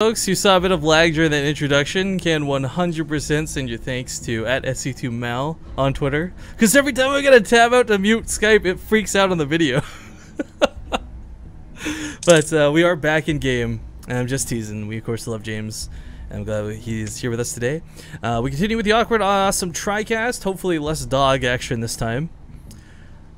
Folks, you saw a bit of lag during that introduction. Can 100% send your thanks to @SC2Mal on Twitter. Because every time I gotta tab out to mute Skype, it freaks out on the video. But we are back in game, and I'm just teasing. We of course love James. I'm glad he's here with us today. We continue with the awkward, awesome TriCast. Hopefully less dog action this time.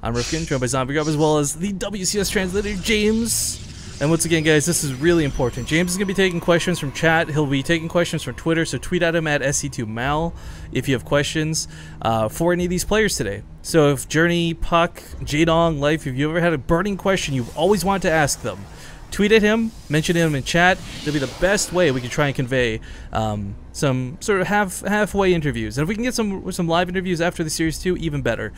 I'm Rifkin, joined by Zombie Grub, as well as the WCS translator, James. And once again, guys, this is really important. James is going to be taking questions from chat. He'll be taking questions from Twitter, so tweet at him at SC2Mal if you have questions for any of these players today. So if Journey, puCK, Jadong, Life, if you ever had a burning question you've always wanted to ask them, tweet at him, mention him in chat. It'll be the best way we can try and convey some sort of halfway interviews. And if we can get some live interviews after the series too, even better.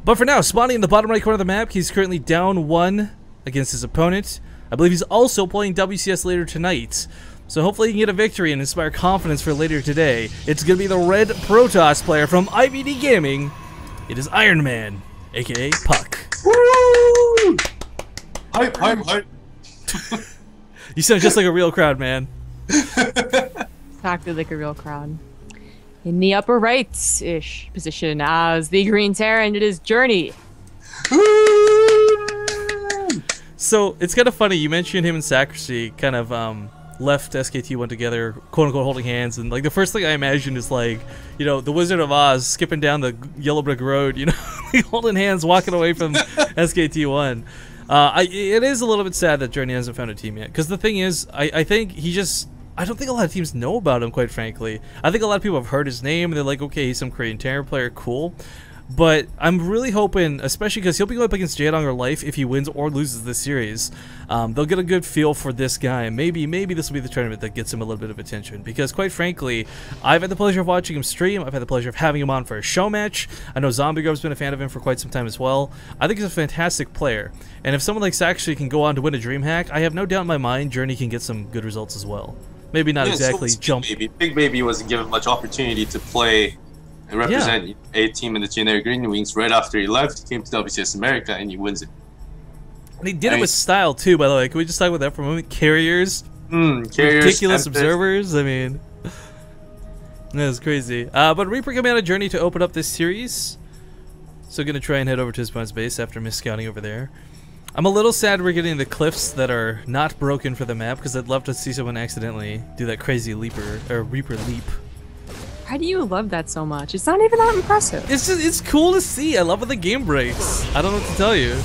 But for now, spawning in the bottom right corner of the map, he's currently down 1 against his opponent. I believe he's also playing WCS later tonight. So hopefully he can get a victory and inspire confidence for later today. It's going to be the red Protoss player from IBD Gaming. It is Iron Man, aka puCK. Woo! Hype, hype, hype. You sound just like a real crowd, man. Exactly like a real crowd. In the upper right-ish position as the Green Terran, it is Journey. So it's kind of funny. You mentioned him and Sacristy kind of left SKT1 together, quote unquote, holding hands, and like the first thing I imagined is like, you know, the Wizard of Oz skipping down the yellow brick road, you know, holding hands, walking away from SKT1. It is a little bit sad that Journey hasn't found a team yet, because the thing is, I think he just, I don't think a lot of teams know about him, quite frankly. I think a lot of people have heard his name and they're like, okay, he's some Korean Terran player, cool. But I'm really hoping, especially because he'll be going up against Jadong or Life if he wins or loses this series, they'll get a good feel for this guy. Maybe this will be the tournament that gets him a little bit of attention. Because quite frankly, I've had the pleasure of watching him stream. I've had the pleasure of having him on for a show match. I know Zombie Grub's been a fan of him for quite some time as well. I think he's a fantastic player. And if someone like Sacristy can go on to win a DreamHack, I have no doubt in my mind Journey can get some good results as well. Maybe not exactly jump. Big Baby wasn't given much opportunity to play and represent a team in the generic Green Wings. Right after he left, he came to WCS America and he wins it. And he did it with style too, by the way. Can we just talk about that for a moment? Carriers, ridiculous observers. I mean, that was crazy. But Reaper coming out of Journey to open up this series. So gonna try and head over to his opponent's base after mis-scouting over there. I'm a little sad we're getting the cliffs that are not broken for the map, because I'd love to see someone accidentally do that crazy Reaper leap. Why do you love that so much? It's not even that impressive. It's cool to see. I love when the game breaks. I don't know what to tell you.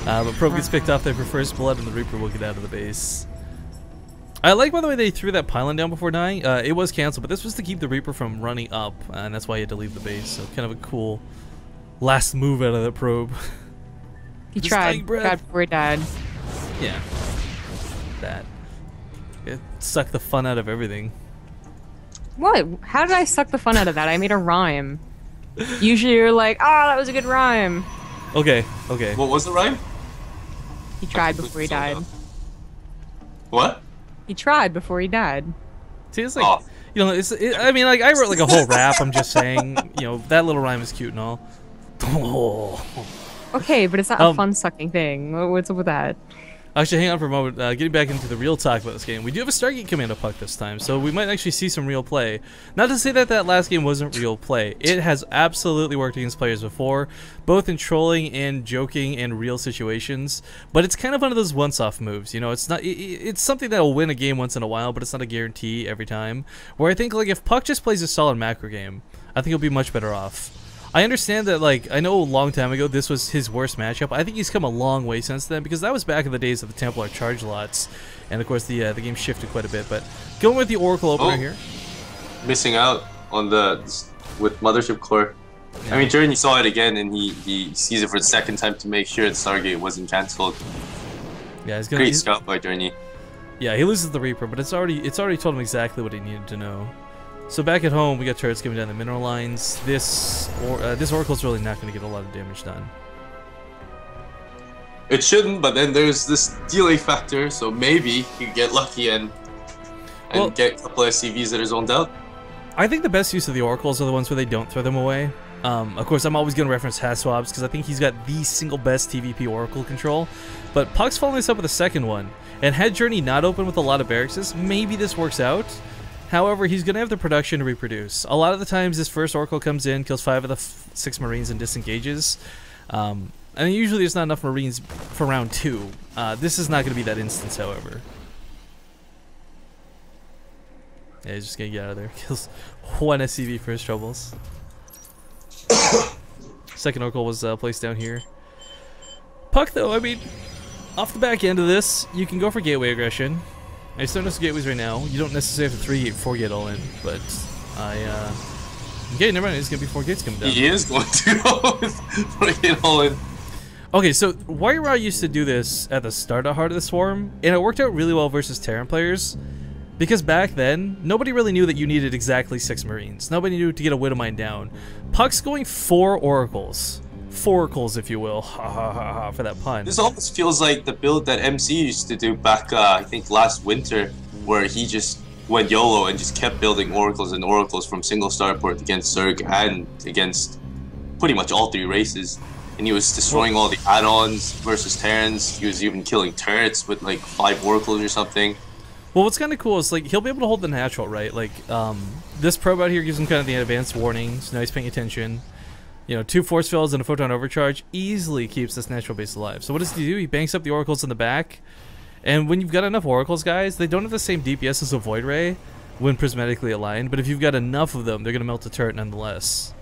But Probe gets picked off there for first blood, and the Reaper will get out of the base. I like, by the way, they threw that pylon down before dying. It was canceled, but this was to keep the Reaper from running up, and that's why he had to leave the base. So kind of a cool last move out of that Probe. He tried before he died. Yeah. That. It sucked the fun out of everything. What? How did I suck the fun out of that? I made a rhyme. Usually you're like, oh, that was a good rhyme. Okay, okay. What was the rhyme? He tried before he died. What? He tried before he died. See, it's like, you know, I mean, like, I wrote like a whole rap, I'm just saying, you know, that little rhyme is cute and all. Oh. Okay, but it's not a fun sucking thing. What's up with that? Actually, hang on for a moment. Getting back into the real talk about this game, we do have a Stargate Commando puCK this time, so we might actually see some real play. Not to say that that last game wasn't real play. It has absolutely worked against players before, both in trolling and joking and real situations. But it's kind of one of those once-off moves. You know, it's not. It's something that will win a game once in a while, but it's not a guarantee every time. Where I think, like, if puCK just plays a solid macro game, I think he'll be much better off. I understand that, like, I know a long time ago this was his worst matchup. I think he's come a long way since then, because that was back in the days of the Templar charge lots, and of course the game shifted quite a bit. But going with the Oracle opener here, missing out on with Mothership Core. Yeah. I mean, Journey saw it again, and he sees it for the second time to make sure that Stargate wasn't cancelled. Yeah, great scout by Journey. Yeah, he loses the Reaper, but it's already told him exactly what he needed to know. So back at home, we got turrets coming down the mineral lines. This Oracle's really not going to get a lot of damage done. It shouldn't, but then there's this delay factor, so maybe you get lucky and get a couple of SCVs that are zoned out. I think the best use of the Oracles are the ones where they don't throw them away. Of course, I'm always going to reference Haswabs because I think he's got the single best TVP Oracle control. But puCK's following this up with a second one. And had Journey not opened with a lot of barracks, maybe this works out. However, he's going to have the production to reproduce. A lot of the times, this first Oracle comes in, kills 5 of the 6 Marines, and disengages. And usually there's not enough Marines for round 2. This is not going to be that instance, however. Yeah, he's just going to get out of there. Kills 1 SCV for his troubles. Second Oracle was placed down here. puCK, though, I mean, off the back end of this, you can go for gateway aggression. I just don't know some gateways right now. You don't necessarily have to 3-gate, 4-gate all in, but okay, never mind. It's gonna be 4 gates coming down. He is going to go with 4-gate all in. Okay, so Warrior used to do this at the start of Heart of the Swarm, and it worked out really well versus Terran players, because back then nobody really knew that you needed exactly 6 Marines. Nobody knew to get a Widowmine down. puCK's going 4 Oracles. 4 Oracles, if you will. Ha ha ha ha, for that pun. This almost feels like the build that MC used to do back, I think, last winter, where he just went YOLO and just kept building Oracles and Oracles from single starport against Zerg and against pretty much all 3 races. And he was destroying all the add-ons versus Terrans. He was even killing turrets with like 5 Oracles or something. Well, what's kind of cool is like he'll be able to hold the natural, right? Like this probe out here gives him kind of the advanced warnings. Now he's paying attention. You know, 2 force fields and a photon overcharge easily keeps this natural base alive. So what does he do? He banks up the Oracles in the back. And when you've got enough Oracles, guys, they don't have the same DPS as a Void Ray when prismatically aligned. But if you've got enough of them, they're going to melt the turret nonetheless.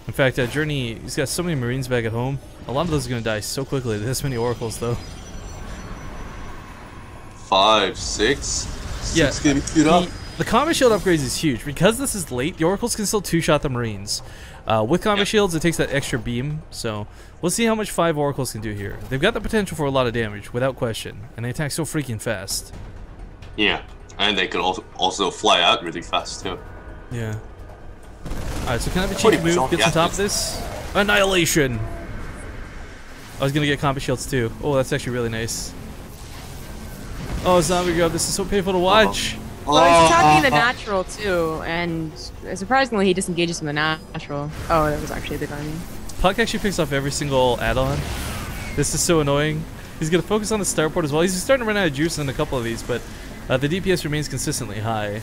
In fact, Journey, he's got so many Marines back at home. A lot of those are going to die so quickly. This many Oracles, though. 5, 6. Yeah, It's going to be queued up. The combat shield upgrades is huge. Because this is late, the Oracles can still 2-shot the Marines. With combat shields, it takes that extra beam, so we'll see how much 5 Oracles can do here. They've got the potential for a lot of damage, without question, and they attack so freaking fast. Yeah, and they could also fly out really fast, too. Yeah. Alright, so can I have a cheeky move? Get on top of this? Annihilation! I was gonna get combat shields, too. Oh, that's actually really nice. Oh, Zombie Grub, this is so painful to watch. Well, he's attacking the natural too, and surprisingly he disengages from the natural. Oh, that was actually a big army. puCK actually picks off every single add-on. This is so annoying. He's going to focus on the starport as well. He's starting to run out of juice in a couple of these, but the DPS remains consistently high.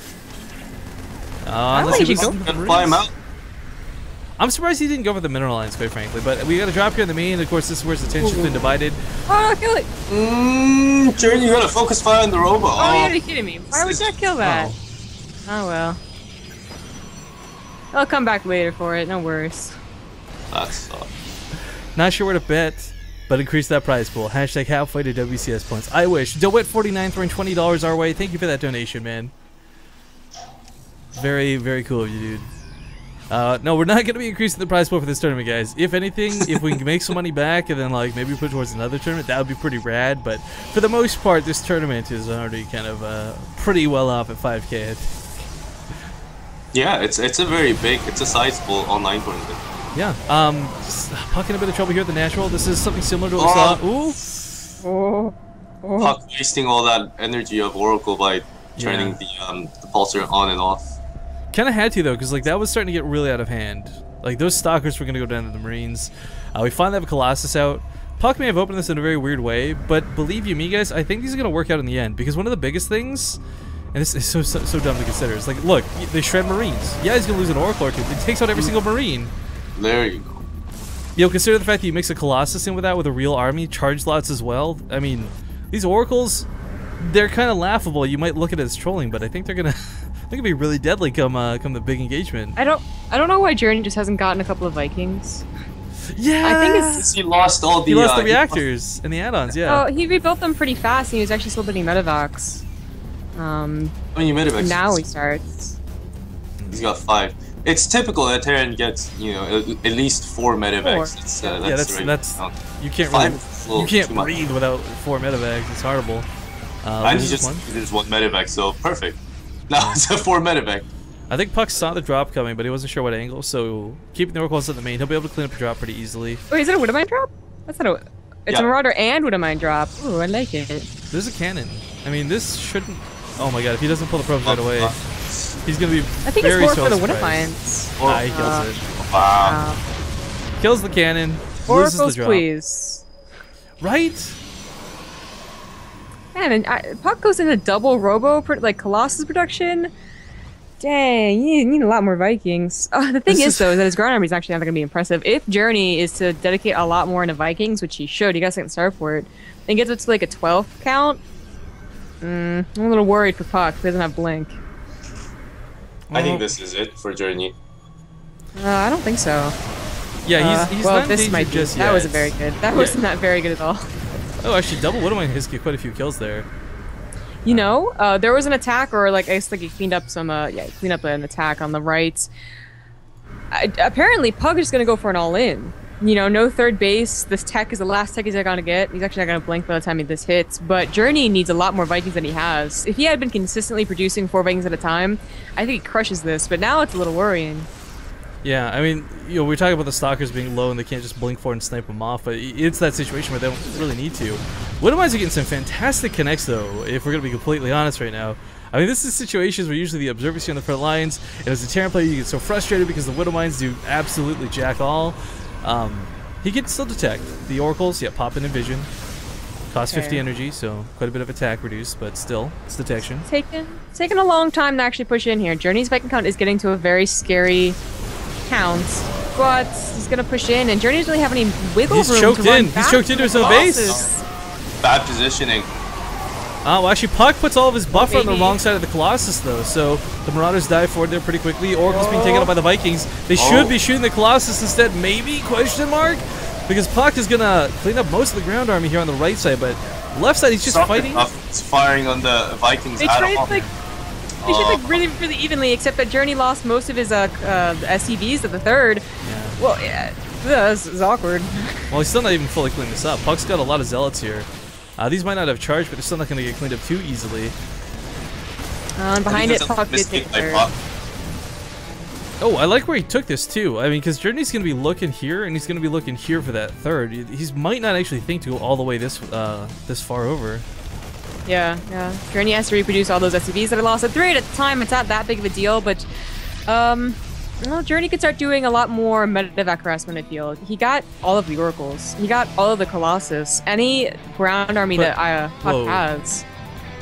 Unless he can fly him out. I'm surprised he didn't go for the mineral lines, quite frankly. But we got a drop here in the main. Of course, this is where the tension's been divided. Oh, no, kill it! Journey, you gotta focus fire on the robot. Oh, you gotta be kidding me. Why would that kill that? Oh, well. I'll come back later for it, no worries. That sucks. Not sure where to bet, but increase that prize pool. Hashtag halfway to WCS points. I wish. DeWitt49 throwing $20 our way. Thank you for that donation, man. Very, very cool of you, dude. No, we're not going to be increasing the prize pool for this tournament, guys. If anything, if we can make some money back and then like maybe put towards another tournament, that would be pretty rad. But for the most part, this tournament is already kind of pretty well off at 5K. Yeah, it's a very big, it's a sizable online tournament. Yeah, just pucking a bit of trouble here at the natural. This is something similar to what we saw. Ooh. puCK wasting all that energy of Oracle by turning the pulsar on and off. Kind of had to though, because like that was starting to get really out of hand. Like those stalkers were gonna go down to the Marines. We finally have a Colossus out. puCK may have opened this in a very weird way, but believe you me, guys, I think these are gonna work out in the end. Because one of the biggest things, and this is so dumb to consider, is like, look, they shred Marines. Yeah, he's gonna lose an Oracle or two. It takes out every single Marine. There you go. Yo, consider the fact that you mix a Colossus in with that with a real army, charge lots as well. I mean, these Oracles, they're kind of laughable. You might look at it as trolling, but I think they're gonna be really deadly come the big engagement. I don't know why Journey just hasn't gotten a couple of Vikings. Yeah, I think it's he lost all the he lost the reactors and the add-ons. Yeah. Oh, he rebuilt them pretty fast, and he was actually still building medevacs. Medevacs. Now he starts. He's got 5. It's typical that Terran gets, you know, at least 4 medevacs. That's you can't really, you can't breathe without 4 medevacs. It's horrible. And he just uses 1 medevac, so perfect. Now it's a 4 medevac. I think puCK saw the drop coming, but he wasn't sure what angle, so keeping the Oracles at the main, he'll be able to clean up the drop pretty easily. Wait, is it a Widowmine drop? That's not a... It's a Marauder and Widowmine drop. Ooh, I like it. There's a cannon. I mean, this shouldn't... Oh my god, if he doesn't pull the probes right away, he's going to be I think very it's more for the Widowmines. Widowmines. He kills it. Wow. Kills the cannon, loses the Oracles, drop. please. Right? Man, and puCK goes into double Robo, like Colossus production. Dang, you need a lot more Vikings. The thing is, though, that his ground army is actually not going to be impressive. If Journey is to dedicate a lot more into Vikings, which he should, he got second starport, and gets it to like a 12 count, I'm a little worried for puCK. He doesn't have Blink. I think this is it for Journey. I don't think so. Yeah, he's well, not this might just be. That wasn't very good. That was not very good at all. Oh, actually, double Widowmine has get quite a few kills there. You know, there was an attack, or like I guess like he cleaned up some, cleaned up an attack on the right. Apparently, puCK is just gonna go for an all-in. You know, no third base. This tech is the last tech he's gonna get. He's actually not gonna blink by the time this hits. But Journey needs a lot more Vikings than he has. If he had been consistently producing 4 Vikings at a time, I think he crushes this. But now it's a little worrying. Yeah, I mean, you know, we're talking about the stalkers being low and they can't just blink for and snipe them off, but it's that situation where they don't really need to. Widowmines are getting some fantastic connects, though, if we're going to be completely honest right now. I mean, this is situations where usually the observers see on the front lines, and as a Terran player, you get so frustrated because the Widowmines do absolutely jack all. He can still detect. The Oracles, yeah, pop in and vision. Cost 50 energy, so quite a bit of attack reduced, but still, it's detection. Taking a long time to actually push in here. Journey's Viking count is getting to a very scary count, but he's gonna push in, and Journey doesn't really have any wiggle room to run back. He's choked into his own base. Bad positioning. Well, actually, puCK puts all of his buffer on the wrong side of the Colossus, though, so the Marauders dive forward there pretty quickly. Oracle's being taken out by the Vikings. They should be shooting the Colossus instead, maybe? Question mark? Because puCK is gonna clean up most of the ground army here on the right side, but left side he's just fighting. It's firing on the Vikings. They should like really, really evenly, except that Journey lost most of his SCVs at the third. Yeah. Well, yeah, this is awkward. Well, he's still not even fully cleaned this up. puCK's got a lot of zealots here. These might not have charged, but they're still not going to get cleaned up too easily. And behind it, puCK did take third. Oh, I like where he took this too. I mean, because Journey's going to be looking here, and he's going to be looking here for that third. He might not actually think to go all the way this far over. Yeah. Journey has to reproduce all those SCVs that I lost at 3 at the time. It's not that big of a deal, but well, Journey could start doing a lot more medevac harassment, I feel. He got all of the Oracles. He got all of the Colossus. Any ground army that puCK has.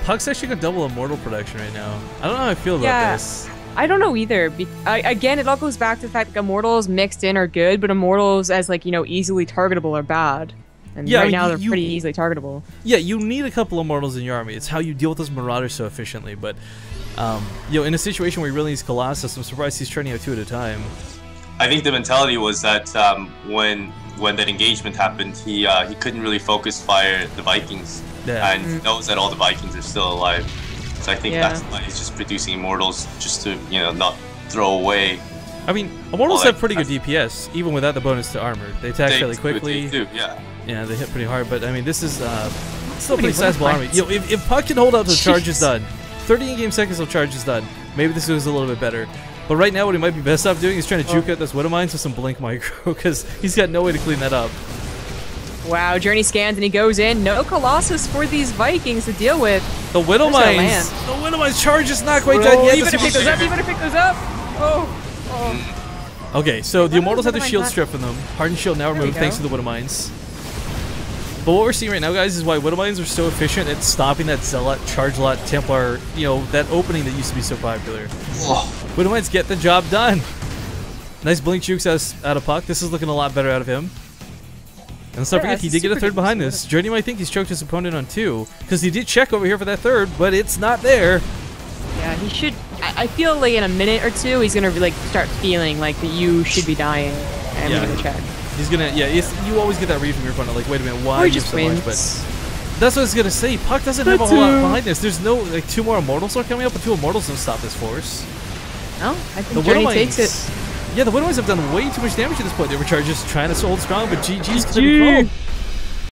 puCK's actually got double Immortal production right now. I don't know how I feel about this. I don't know either. Again, it all goes back to the fact that Immortals mixed in are good, but Immortals as like, you know, easily targetable are bad. And right now they're pretty easily targetable. Yeah, you need a couple of Immortals in your army. It's how you deal with those Marauders so efficiently. But, you know, in a situation where he really needs Colossus, I'm surprised he's turning out 2 at a time. I think the mentality was that when that engagement happened, he couldn't really focus fire the Vikings, and knows that all the Vikings are still alive. So I think that's why he's just producing Immortals just to, you know, not throw away. I mean, Immortals have pretty good DPS, even without the bonus to armor. They attack fairly quickly. They do, yeah. Yeah, they hit pretty hard, but I mean, this is still a pretty sizable army. You know, if puCK can hold out till charge is done, 30 in-game seconds till charge is done, maybe this goes a little bit better. But right now, what he might be best off doing is trying to juke out those Widowmines with some Blink Micro, because he's got no way to clean that up. Wow, Journey scans and he goes in. No Colossus for these Vikings to deal with. The Widowmines! The Widowmines charge is not quite done yet. You better pick those up, you better pick those up! Okay, so the Immortals have the shield stripped from them. Hardened shield now removed thanks to the Widowmines. But what we're seeing right now, guys, is why Widowmines are so efficient at stopping that Zealot, Charge Lot, Templar, you know, that opening that used to be so popular. Widowmines get the job done. Nice blink jukes out of puCK. This is looking a lot better out of him. And let's not forget, he did get a third behind this. Journey might think he's choked his opponent on 2, because he did check over here for that third, but it's not there. Yeah, he should. I feel like in a minute or 2, he's gonna like start feeling like that you should be dying, and he's gonna check. He's gonna, you always get that read from your opponent, like, wait a minute, why are you so much? But that's what I was gonna say. puCK doesn't have a whole lot behind this. There's no, like, 2 more Immortals are coming up, but 2 Immortals don't stop this force. No, I think Journey takes it. Yeah, the Widowmines have done way too much damage at this point. They were just trying to hold strong, but GG's gonna be called.